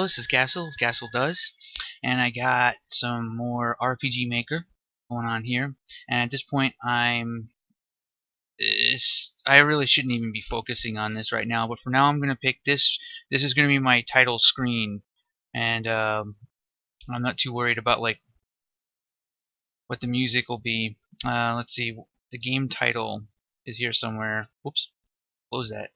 this is Castle does, and I got some more RPG Maker going on here. And at this point, I really shouldn't even be focusing on this right now, but for now, I'm gonna pick this. This is gonna be my title screen, and I'm not too worried about like what the music will be. Let's see, the game title is here somewhere. Whoops, close that.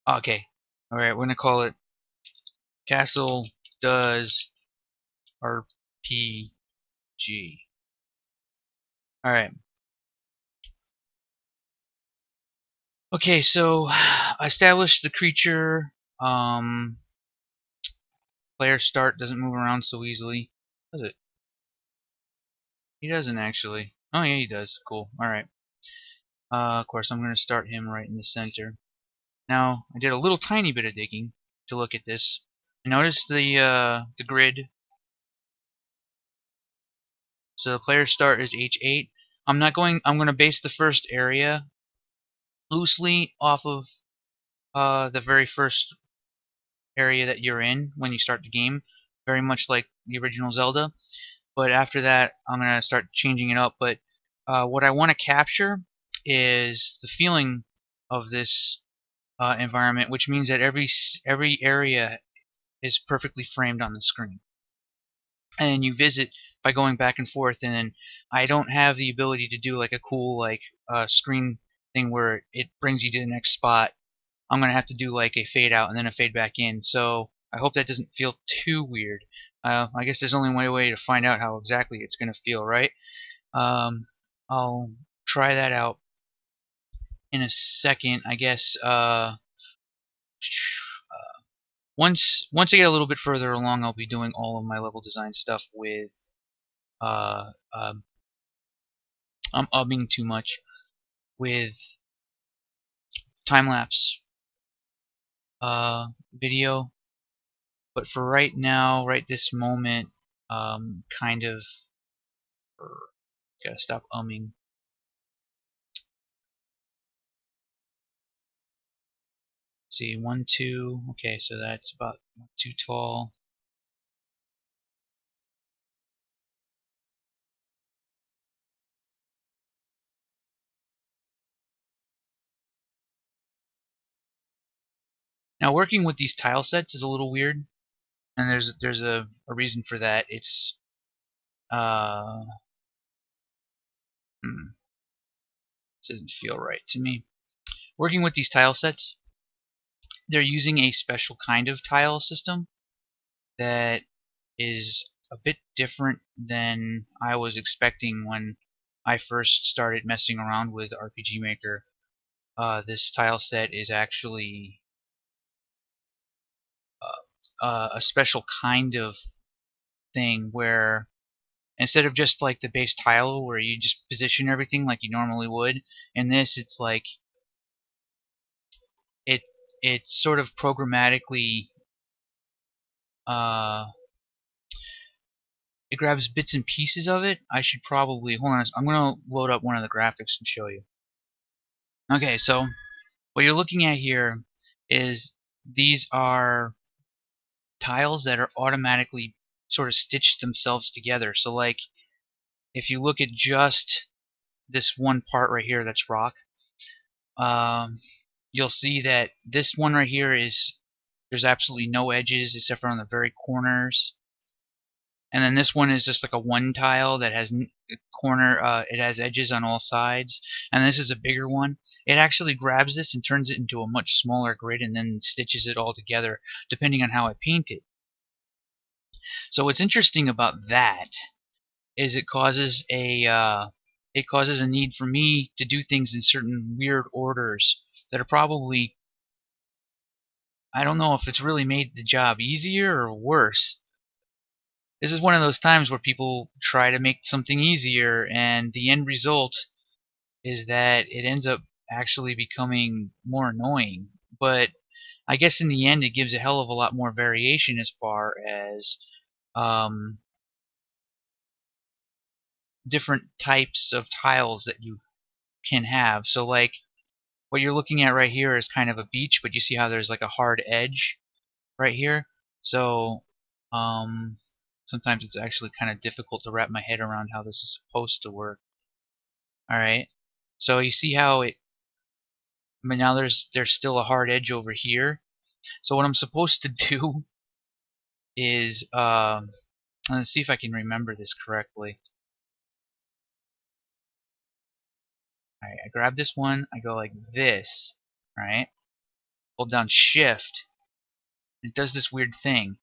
Okay, all right, we're gonna call it Castle Does RPG. Alright. Okay, so I established the creature. Player start doesn't move around so easily. Does it? He doesn't actually. Oh yeah, he does. Cool. Alright. Of course, I'm going to start him right in the center. Now, I did a little tiny bit of digging to look at this. Notice the grid. So the player start is H8. I'm going to base the first area loosely off of the very first area that you're in when you start the game, very much like the original Zelda. But after that, I'm going to start changing it up. But what I want to capture is the feeling of this environment, which means that every area is perfectly framed on the screen, and you visit by going back and forth. And then I don't have the ability to do like a cool like screen thing where it brings you to the next spot. I'm going to have to do like a fade out and then a fade back in. So I hope that doesn't feel too weird. I guess there's only one way to find out how exactly it's going to feel, right? I'll try that out in a second. I guess once I get a little bit further along, I'll be doing all of my level design stuff with I'm umming too much with time-lapse video. But for right now, right this moment, kind of gotta stop umming. See, 1, 2. Okay, so that's about too tall. Now, working with these tile sets is a little weird, and there's a reason for that. It's this doesn't feel right to me. Working with these tile sets, they're using a special kind of tile system that is a bit different than I was expecting when I first started messing around with RPG Maker. This tile set is actually a special kind of thing where instead of just like the base tile where you just position everything like you normally would, in this it's like it sort of programmatically it grabs bits and pieces of it. I should probably hold on. I'm gonna load up one of the graphics and show you. Okay, so what you're looking at here is these are tiles that are automatically sort of stitched themselves together. So like if you look at just this one part right here that's rock, you'll see that this one right here there's absolutely no edges except for on the very corners. And then this one is just like a one tile that has it has edges on all sides. And this is a bigger one. It actually grabs this and turns it into a much smaller grid and then stitches it all together depending on how I paint it. So what's interesting about that is it causes a need for me to do things in certain weird orders that are probably, I don't know if it's really made the job easier or worse. This is one of those times where people try to make something easier, and the end result is that it ends up actually becoming more annoying. But I guess in the end, it gives a hell of a lot more variation as far as different types of tiles that you can have. So like what you're looking at right here is kind of a beach, but you see how there's like a hard edge right here. So sometimes it's actually kind of difficult to wrap my head around how this is supposed to work. All right. So you see how it, but now there's still a hard edge over here. So what I'm supposed to do is let's see if I can remember this correctly. Alright, I grab this one, I go like this, right? Hold down shift, it does this weird thing.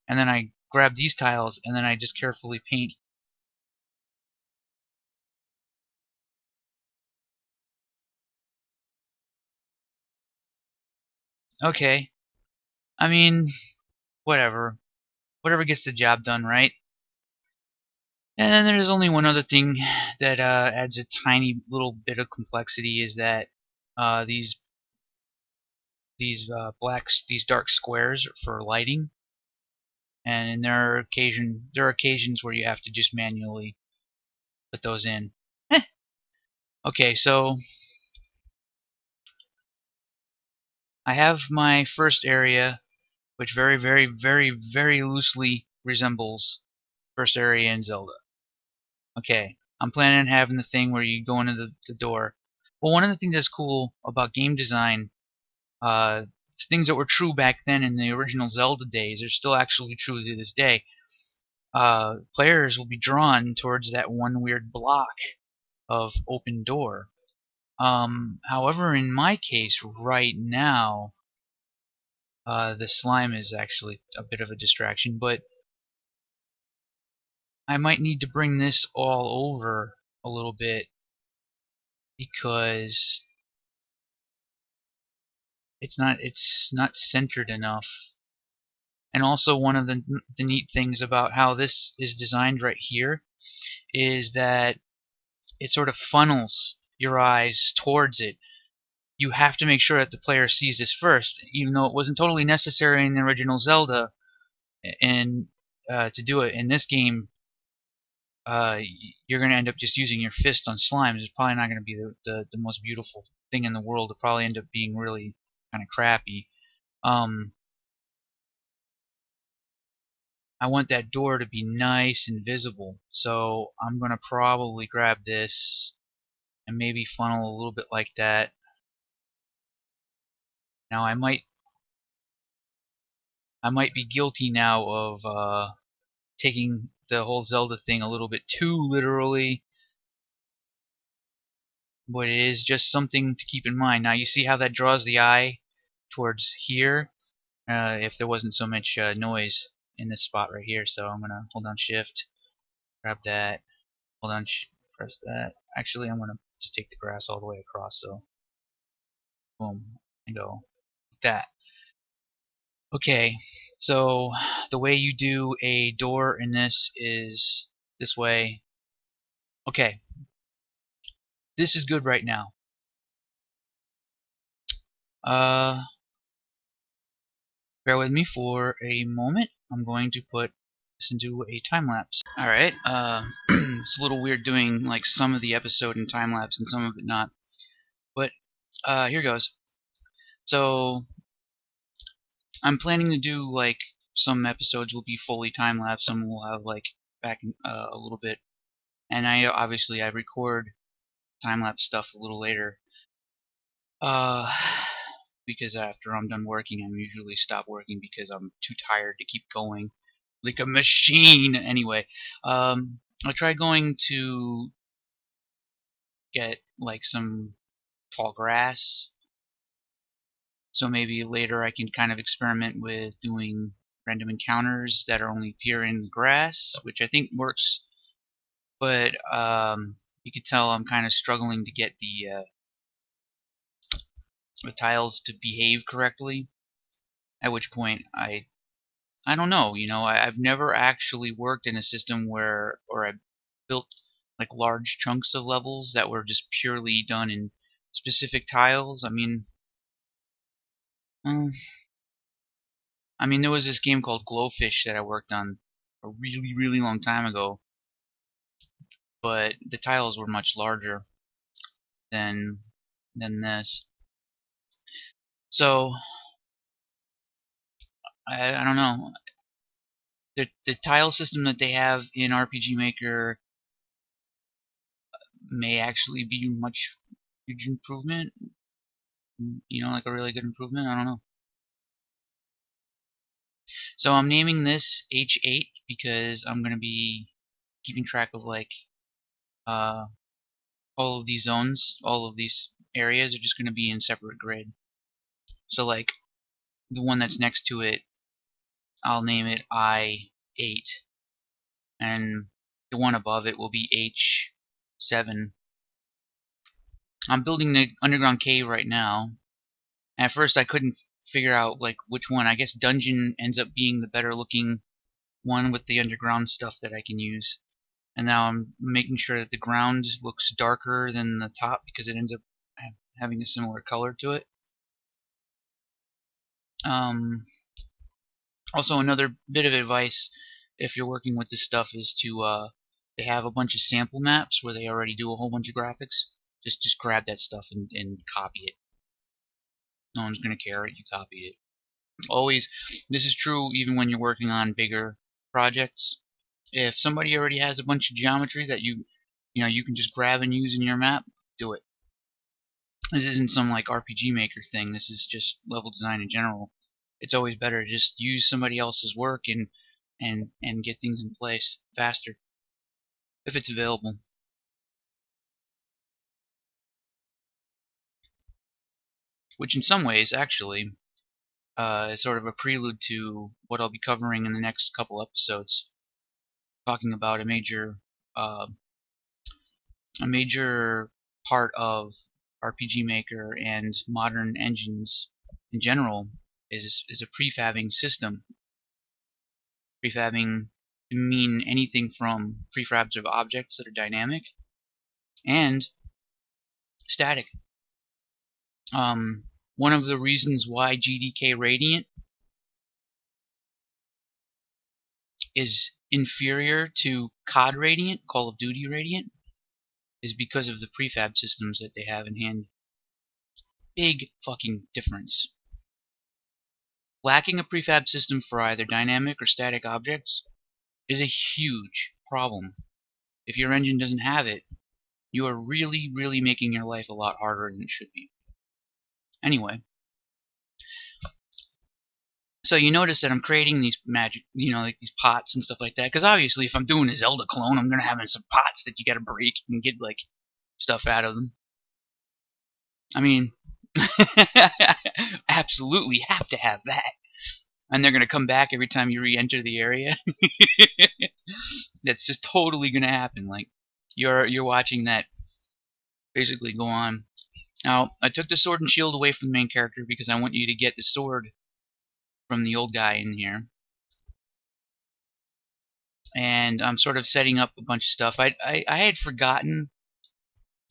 And then I grab these tiles and then I just carefully paint. Okay. I mean, whatever. Whatever gets the job done, right? And then there's only one other thing that adds a tiny little bit of complexity is that these these dark squares are for lighting, and there are occasions where you have to just manually put those in. Okay, so I have my first area, which very loosely resembles first area in Zelda. Okay, I'm planning on having the thing where you go into the door. Well, one of the things that's cool about game design, things that were true back then in the original Zelda days are still actually true to this day. Players will be drawn towards that one weird block of open door. However, in my case right now, the slime is actually a bit of a distraction, but I might need to bring this all over a little bit because it's not centered enough. And also one of the neat things about how this is designed right here is that it sort of funnels your eyes towards it. You have to make sure that the player sees this first, even though it wasn't totally necessary in the original Zelda. And to do it in this game, you're going to end up just using your fist on slimes. It's probably not going to be the most beautiful thing in the world. It'll probably end up being really kind of crappy. I want that door to be nice and visible, so I'm going to probably grab this and maybe funnel a little bit like that. Now I might be guilty now of taking the whole Zelda thing a little bit too literally, but it is just something to keep in mind. Now you see how that draws the eye towards here, if there wasn't so much noise in this spot right here. So I'm gonna hold down shift, grab that, hold on, press that. Actually, I'm gonna just take the grass all the way across, so boom, and go like that. Okay, so the way you do a door in this is this way. Okay, this is good right now. Bear with me for a moment. I'm going to put this into a time lapse. Alright, it's a little weird doing like some of the episode in time lapse and some of it not. But here goes. So I'm planning to do like some episodes will be fully time lapse, some will have like back a little bit, and obviously I record time lapse stuff a little later. Because after I'm done working, I'm usually stop working because I'm too tired to keep going like a machine. Anyway, I tried going to get like some tall grass, so maybe later I can kind of experiment with doing random encounters that are only appear in the grass, which I think works. But you can tell I'm kind of struggling to get the tiles to behave correctly. At which point I don't know, you know, I've never actually worked in a system where, or I built like large chunks of levels that were just purely done in specific tiles. Mm, I mean, there was this game called Glowfish that I worked on a really long time ago, but the tiles were much larger than this. So I don't know. The tile system that they have in RPG Maker may actually be much huge improvement. You know, like a really good improvement. I don't know. So I'm naming this H8 because I'm gonna be keeping track of like uh, all of these zones, all of these areas are just gonna be in separate grid. So like the one that's next to it, I'll name it I8, and the one above it will be H7. I'm building the underground cave right now. At first I couldn't figure out like which one. I guess dungeon ends up being the better looking one with the underground stuff that I can use. And now I'm making sure that the ground looks darker than the top because it ends up having a similar color to it. Also, another bit of advice if you're working with this stuff is to they have a bunch of sample maps where they already do a whole bunch of graphics. Just grab that stuff and copy it. No one's gonna care that you copied it. Always, this is true even when you're working on bigger projects. If somebody already has a bunch of geometry that you can just grab and use in your map, do it. This isn't some like RPG Maker thing. This is just level design in general. It's always better to just use somebody else's work and get things in place faster if it's available. Which in some ways actually is sort of a prelude to what I'll be covering in the next couple episodes, talking about uh, a major part of RPG Maker and modern engines in general is a prefabbing system. Prefabbing can mean anything from prefabs of objects that are dynamic and static. One of the reasons why GDK Radiant is inferior to COD Radiant, Call of Duty Radiant, is because of the prefab systems that they have in hand. Big fucking difference. Lacking a prefab system for either dynamic or static objects is a huge problem. If your engine doesn't have it, you are really, really making your life a lot harder than it should be. Anyway, so you notice that I'm creating these magic, like these pots and stuff like that, because obviously if I'm doing a Zelda clone, I'm gonna have some pots that you gotta break and get like stuff out of them. I mean, absolutely have to have that. And they're gonna come back every time you re-enter the area. That's just totally gonna happen. Like you're watching that basically go on. Now, I took the sword and shield away from the main character because I want you to get the sword from the old guy in here. And I'm sort of setting up a bunch of stuff. I had forgotten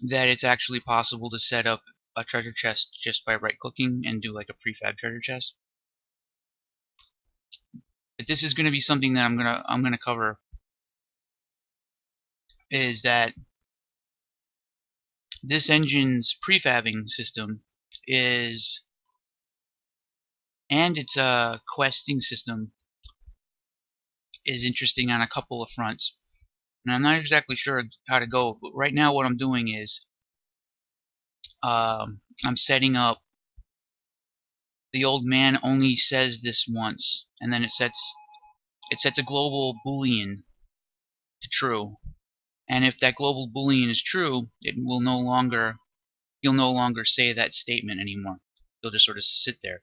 that it's actually possible to set up a treasure chest just by right-clicking and do like a prefab treasure chest. But this is going to be something that I'm gonna cover. Is that this engine's prefabbing system is, and its questing system is interesting on a couple of fronts. And I'm not exactly sure how to go, but right now what I'm doing is I'm setting up the old man only says this once, and then it sets a global boolean to true. And if that global boolean is true, you'll no longer say that statement anymore. You'll just sort of sit there.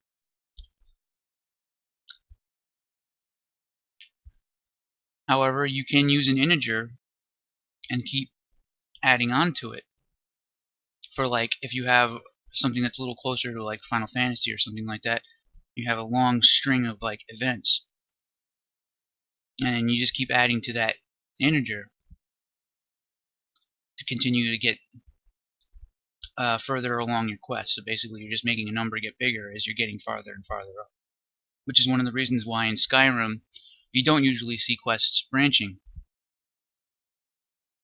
However, you can use an integer and keep adding on to it. For like, if you have something that's a little closer to like Final Fantasy or something like that, you have a long string of like events, and you just keep adding to that integer to continue to get further along your quest. So basically, you're just making a number get bigger as you're getting farther and farther up. Which is one of the reasons why in Skyrim you don't usually see quests branching,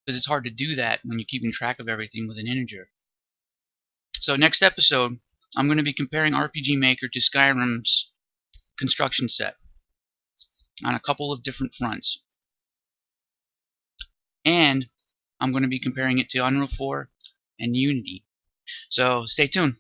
because it's hard to do that when you're keeping track of everything with an integer. So next episode, I'm going to be comparing RPG Maker to Skyrim's construction set on a couple of different fronts. And I'm going to be comparing it to Unreal 4 and Unity. So stay tuned.